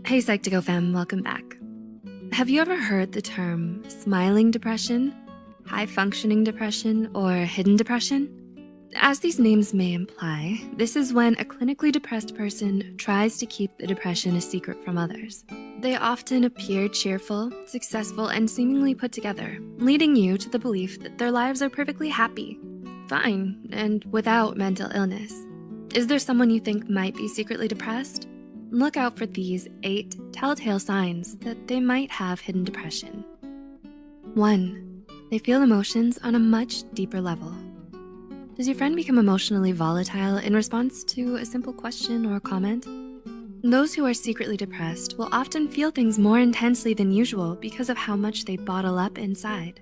Hey Psych2Go fam, welcome back. Have you ever heard the term smiling depression, high-functioning depression, or hidden depression? As these names may imply, this is when a clinically depressed person tries to keep the depression a secret from others. They often appear cheerful, successful, and seemingly put together, leading you to the belief that their lives are perfectly happy, fine, and without mental illness. Is there someone you think might be secretly depressed? Look out for these 8 telltale signs that they might have hidden depression. 1. They feel emotions on a much deeper level. Does your friend become emotionally volatile in response to a simple question or comment? Those who are secretly depressed will often feel things more intensely than usual because of how much they bottle up inside.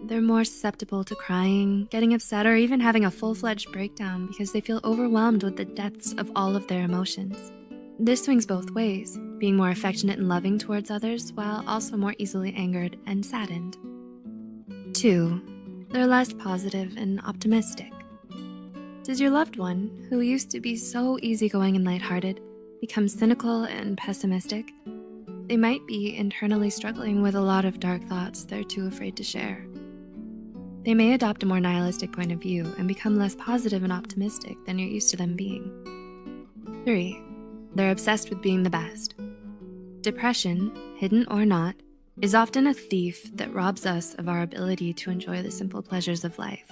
They're more susceptible to crying, getting upset, or even having a full-fledged breakdown because they feel overwhelmed with the depths of all of their emotions. This swings both ways, being more affectionate and loving towards others while also more easily angered and saddened. 2. They're less positive and optimistic. Does your loved one, who used to be so easygoing and lighthearted, become cynical and pessimistic? They might be internally struggling with a lot of dark thoughts they're too afraid to share. They may adopt a more nihilistic point of view and become less positive and optimistic than you're used to them being. 3. They're obsessed with being the best. Depression, hidden or not, is often a thief that robs us of our ability to enjoy the simple pleasures of life.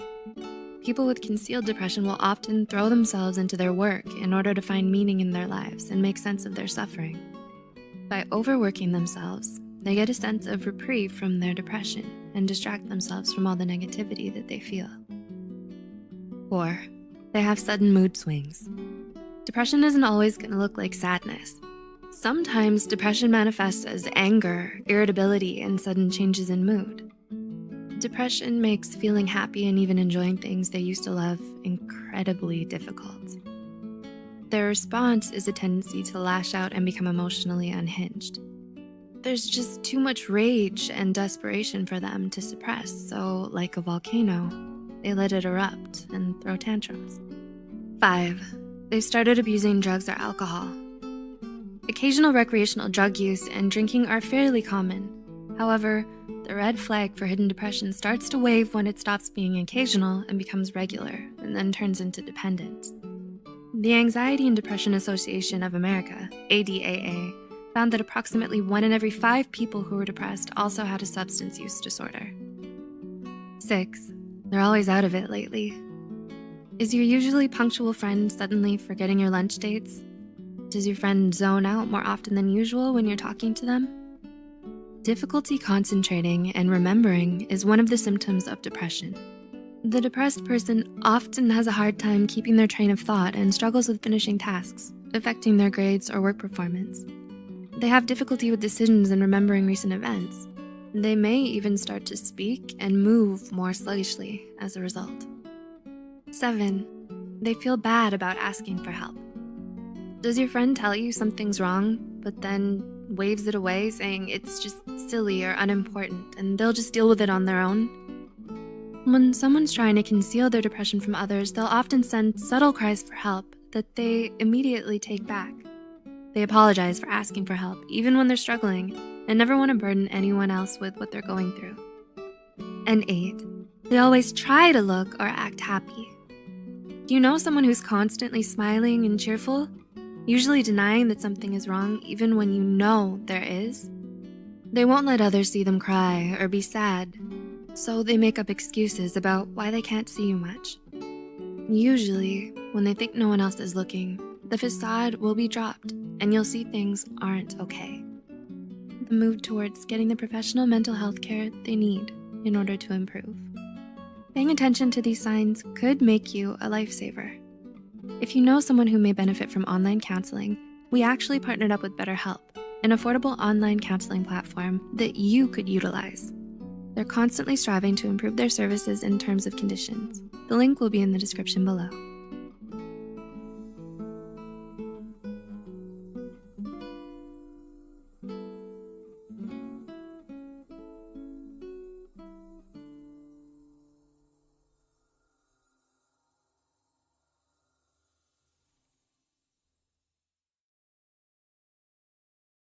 People with concealed depression will often throw themselves into their work in order to find meaning in their lives and make sense of their suffering. By overworking themselves, they get a sense of reprieve from their depression and distract themselves from all the negativity that they feel. 4. They have sudden mood swings. Depression isn't always going to look like sadness. Sometimes depression manifests as anger, irritability, and sudden changes in mood. Depression makes feeling happy and even enjoying things they used to love incredibly difficult. Their response is a tendency to lash out and become emotionally unhinged. There's just too much rage and desperation for them to suppress, so like a volcano, they let it erupt and throw tantrums. 5. They've started abusing drugs or alcohol. Occasional recreational drug use and drinking are fairly common. However, the red flag for hidden depression starts to wave when it stops being occasional and becomes regular, and then turns into dependence. The Anxiety and Depression Association of America, ADAA, found that approximately 1 in every 5 people who were depressed also had a substance use disorder. 6. They're always out of it lately. Is your usually punctual friend suddenly forgetting your lunch dates? Does your friend zone out more often than usual when you're talking to them? Difficulty concentrating and remembering is one of the symptoms of depression. The depressed person often has a hard time keeping their train of thought and struggles with finishing tasks, affecting their grades or work performance. They have difficulty with decisions and remembering recent events. They may even start to speak and move more sluggishly as a result. 7. They feel bad about asking for help. Does your friend tell you something's wrong, but then waves it away saying it's just silly or unimportant and they'll just deal with it on their own? When someone's trying to conceal their depression from others, they'll often send subtle cries for help that they immediately take back. They apologize for asking for help, even when they're struggling, and never want to burden anyone else with what they're going through. And 8. They always try to look or act happy. Do you know someone who's constantly smiling and cheerful, usually denying that something is wrong even when you know there is? They won't let others see them cry or be sad, so they make up excuses about why they can't see you much. Usually, when they think no one else is looking, the facade will be dropped and you'll see things aren't okay. The move towards getting the professional mental health care they need in order to improve. Paying attention to these signs could make you a lifesaver. If you know someone who may benefit from online counseling, we actually partnered up with BetterHelp, an affordable online counseling platform that you could utilize. They're constantly striving to improve their services and terms of conditions. The link will be in the description below.